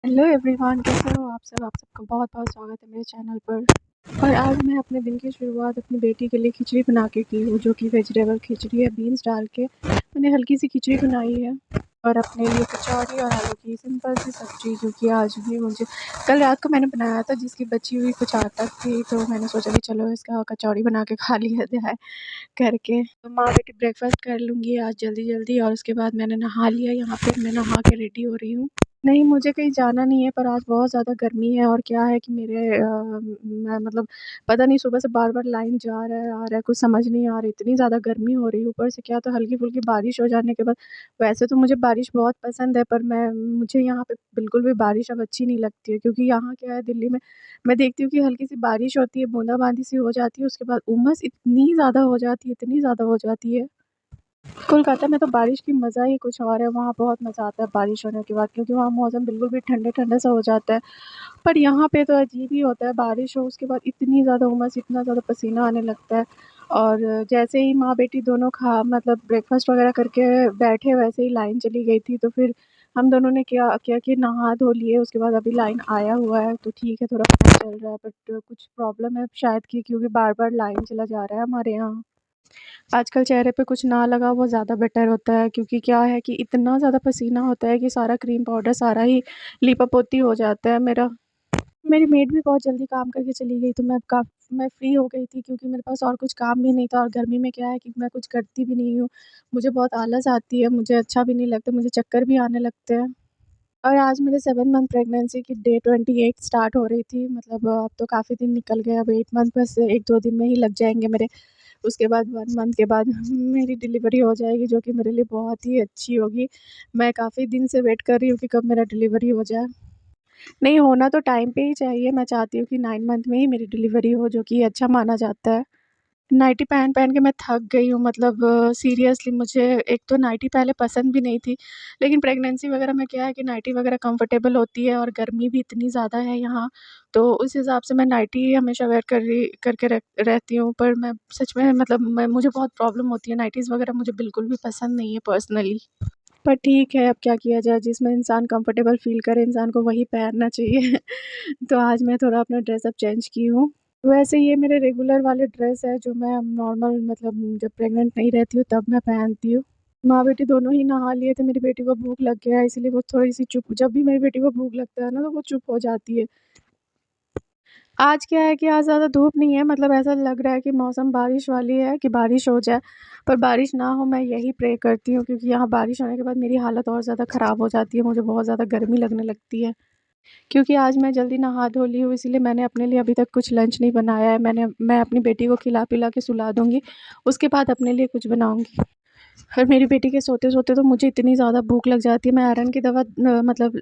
Hello everyone, कैसे हो आप सब? आप सबका बहुत-बहुत स्वागत है मेरे चैनल पर। और आज मैं अपने दिन की शुरुआत अपनी बेटी के लिए खिचड़ी बना के की हूँ, जो कि वेजिटेबल खिचड़ी है, बीन्स डाल के मैंने हल्की सी खिचड़ी बनाई है। और अपने लिए कचौड़ी और आलू की सिंपल सी सब्ज़ी, जो कि आज भी मुझे कल रात को मैंने बनाया था, जिसकी बची हुई कुछ आटा थी, तो मैंने सोचा कि चलो इसका कचौड़ी बना के खा लिया जाए करके। तो माँ बेटी ब्रेकफ़ास्ट कर लूँगी आज जल्दी-जल्दी, और उसके बाद मैंने नहा लिया। यहाँ पे मैं नहा के रेडी हो रही हूँ। नहीं, मुझे कहीं जाना नहीं है, पर आज बहुत ज़्यादा गर्मी है। और क्या है कि मैं मतलब पता नहीं, सुबह से बार-बार लाइन जा रहा है, आ रहा है, कुछ समझ नहीं आ रही, इतनी ज़्यादा गर्मी हो रही है। ऊपर से क्या, तो हल्की-फुल्की बारिश हो जाने के बाद, वैसे तो मुझे बारिश बहुत पसंद है, पर मुझे यहाँ पे बिल्कुल भी बारिश अब अच्छी नहीं लगती है, क्योंकि यहाँ क्या है दिल्ली में, मैं देखती हूँ कि हल्की-सी बारिश होती है, बूँदा-बांदी सी हो जाती है, उसके बाद उमस इतनी ज़्यादा हो जाती है, इतनी ज़्यादा हो जाती है। कोलकाता में तो बारिश की मज़ा ही कुछ और है, वहाँ बहुत मज़ा आता है बारिश होने के बाद, क्योंकि वहाँ मौसम बिल्कुल भी ठंडा-ठंडा सा हो जाता है। पर यहाँ पे तो अजीब ही होता है, बारिश हो उसके बाद इतनी ज़्यादा उमस, इतना ज़्यादा पसीना आने लगता है। और जैसे ही माँ-बेटी दोनों खा मतलब ब्रेकफ़ास्ट वग़ैरह करके बैठे, वैसे ही लाइन चली गई थी, तो फिर हम दोनों ने क्या किया कि नहा धो लिए, उसके बाद अभी लाइन आया हुआ है, तो ठीक है, थोड़ा काम चल रहा है, बट कुछ प्रॉब्लम है शायद कि क्योंकि बार-बार लाइन चला जा रहा है हमारे यहाँ। आजकल चेहरे पे कुछ ना लगा वो ज़्यादा बेटर होता है, क्योंकि क्या है कि इतना ज़्यादा पसीना होता है कि सारा क्रीम पाउडर सारा ही लीपापोती हो जाता है मेरा। मेरी मेड भी बहुत जल्दी काम करके चली गई, तो मैं फ्री हो गई थी, क्योंकि मेरे पास और कुछ काम भी नहीं था। और गर्मी में क्या है कि मैं कुछ करती भी नहीं हूँ, मुझे बहुत आलस आती है, मुझे अच्छा भी नहीं लगता, मुझे चक्कर भी आने लगते हैं। और आज मेरे 7 मंथ प्रेगनेंसी की डे 28 स्टार्ट हो रही थी, मतलब अब तो काफ़ी दिन निकल गए, अब 8 मंथ बस 1-2 दिन में ही लग जाएँगे मेरे। उसके बाद 1 मंथ के बाद मेरी डिलीवरी हो जाएगी, जो कि मेरे लिए बहुत ही अच्छी होगी। मैं काफ़ी दिन से वेट कर रही हूँ कि कब मेरा डिलीवरी हो जाए। नहीं, होना तो टाइम पे ही चाहिए, मैं चाहती हूँ कि 9 मंथ में ही मेरी डिलीवरी हो, जो कि अच्छा माना जाता है। नाइटी पहन-पहन के मैं थक गई हूँ, मतलब सीरियसली मुझे एक तो नाइटी पहले पसंद भी नहीं थी, लेकिन प्रेगनेंसी वगैरह में क्या है कि नाइटी वगैरह कंफर्टेबल होती है, और गर्मी भी इतनी ज़्यादा है यहाँ, तो उस हिसाब से मैं नाइटी ही हमेशा वेयर करके रहती हूँ। पर मैं सच में मतलब मैं मुझे बहुत प्रॉब्लम होती है, नाइटीज़ वगैरह मुझे बिल्कुल भी पसंद नहीं है पर्सनली। पर ठीक है, अब क्या किया जाए, जिसमें इंसान कंफर्टेबल फ़ील करे, इंसान को वही पहनना चाहिए। तो आज मैं थोड़ा अपना ड्रेसअप चेंज की हूँ। वैसे ये मेरे रेगुलर वाले ड्रेस है, जो मैं नॉर्मल मतलब जब प्रेग्नेंट नहीं रहती हूँ तब मैं पहनती हूँ। माँ-बेटी दोनों ही नहा लिए थे, मेरी बेटी को भूख लग गया है, इसीलिए वो थोड़ी-सी चुप, जब भी मेरी बेटी को भूख लगता है ना, तो वो चुप हो जाती है। आज क्या है कि आज ज़्यादा धूप नहीं है, मतलब ऐसा लग रहा है कि मौसम बारिश वाली है, कि बारिश हो जाए, पर बारिश ना हो, मैं यही प्रे करती हूँ, क्योंकि यहाँ बारिश होने के बाद मेरी हालत और ज़्यादा ख़राब हो जाती है, मुझे बहुत ज़्यादा गर्मी लगने लगती है। क्योंकि आज मैं जल्दी नहा धो ली हूँ, इसीलिए मैंने अपने लिए अभी तक कुछ लंच नहीं बनाया है। मैं अपनी बेटी को खिला-पिला के सुला दूँगी, उसके बाद अपने लिए कुछ बनाऊँगी। और मेरी बेटी के सोते-सोते तो मुझे इतनी ज़्यादा भूख लग जाती है, मैं आयरन की दवा मतलब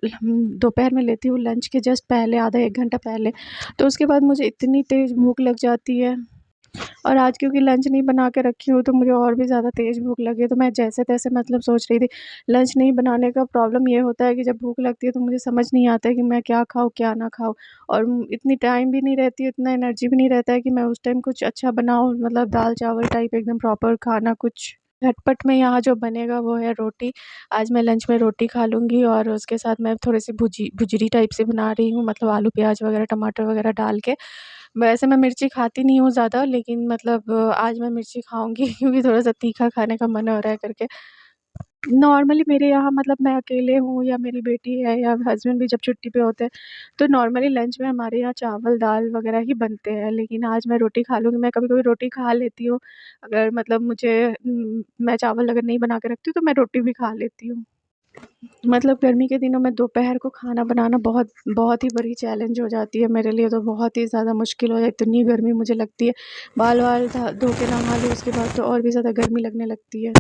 दोपहर में लेती हूँ लंच के जस्ट पहले, आधा 1 घंटा पहले, तो उसके बाद मुझे इतनी तेज़ भूख लग जाती है। और आज क्योंकि लंच नहीं बना के रखी हूँ, तो मुझे और भी ज़्यादा तेज़ भूख लगी है, तो मैं जैसे-तैसे मतलब सोच रही थी। लंच नहीं बनाने का प्रॉब्लम ये होता है कि जब भूख लगती है, तो मुझे समझ नहीं आता है कि मैं क्या खाऊँ, क्या ना खाऊँ, और इतनी टाइम भी नहीं रहती है, इतना एनर्जी भी नहीं रहता है कि मैं उस टाइम कुछ अच्छा बनाऊँ, मतलब दाल-चावल टाइप एकदम प्रॉपर खाना कुछ। झटपट में यहाँ जो बनेगा वो है रोटी। आज मैं लंच में रोटी खा लूँगी, और उसके साथ मैं थोड़ी-सी भुजिया टाइप से बना रही हूँ, मतलब आलू, प्याज़ वगैरह, टमाटर वगैरह डाल के। वैसे मैं मिर्ची खाती नहीं हूँ ज़्यादा, लेकिन मतलब आज मैं मिर्ची खाऊँगी क्योंकि थोड़ा-सा तीखा खाने का मन हो रहा है करके। नॉर्मली मेरे यहाँ मतलब मैं अकेले हूँ, या मेरी बेटी है, या हस्बैंड भी जब छुट्टी पे होते हैं, तो नॉर्मली लंच में हमारे यहाँ चावल, दाल वग़ैरह ही बनते हैं, लेकिन आज मैं रोटी खा लूँगी। मैं कभी-कभी रोटी खा लेती हूँ, अगर मतलब मैं चावल अगर नहीं बना के रखती हूँ, तो मैं रोटी भी खा लेती हूँ। मतलब गर्मी के दिनों में दोपहर को खाना बनाना बहुत बहुत ही बड़ी चैलेंज हो जाती है मेरे लिए, तो बहुत ही ज़्यादा मुश्किल हो जाती है, इतनी गर्मी मुझे लगती है। बाल-वाल धा धो के नहा लूँ, उसके बाद तो और भी ज़्यादा गर्मी लगने लगती है।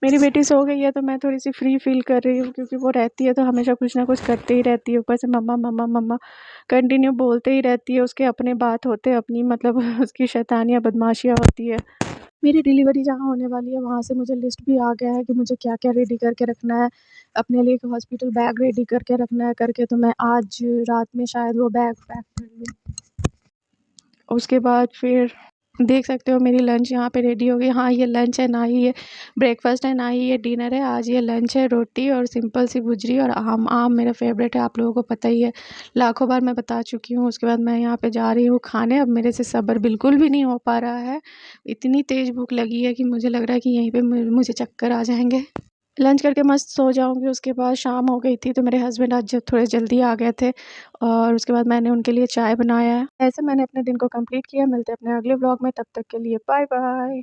मेरी बेटी सो गई है, तो मैं थोड़ी-सी फ्री फ़ील कर रही हूँ, क्योंकि वो रहती है तो हमेशा कुछ ना कुछ करते ही रहती है। ऊपर से मम्मा, मम्मा, मम्मा कंटिन्यू बोलते ही रहती है, उसके अपने बात होते हैं, अपनी मतलब उसकी शैतानियाँ, बदमाशियाँ होती है। मेरी डिलीवरी जहाँ होने वाली है, वहाँ से मुझे लिस्ट भी आ गया है कि मुझे क्या-क्या रेडी करके रखना है। अपने लिए एक हॉस्पिटल बैग रेडी करके रखना है करके, तो मैं आज रात में शायद वो बैग पैक कर लूँ। उसके बाद फिर देख सकते हो मेरी लंच यहाँ पे रेडी हो गई। हाँ, ये लंच है, ना ही ये ब्रेकफ़ास्ट है, ना ही ये डिनर है। आज ये लंच है, रोटी और सिंपल सी भुजरी और आम। आम मेरा फ़ेवरेट है, आप लोगों को पता ही है, लाखों बार मैं बता चुकी हूँ। उसके बाद मैं यहाँ पे जा रही हूँ खाने। अब मेरे से सब्र बिल्कुल भी नहीं हो पा रहा है। इतनी तेज़ भूख लगी है कि मुझे लग रहा है कि यहीं पे मुझे चक्कर आ जाएँगे। लंच करके मस्त सो जाऊँगी। उसके बाद शाम हो गई थी, तो मेरे हस्बैंड आज थोड़े जल्दी आ गए थे और उसके बाद मैंने उनके लिए चाय बनाया है। ऐसे मैंने अपने दिन को कंप्लीट किया। मिलते हैं अपने अगले व्लॉग में, तब तक के लिए बाय बाय।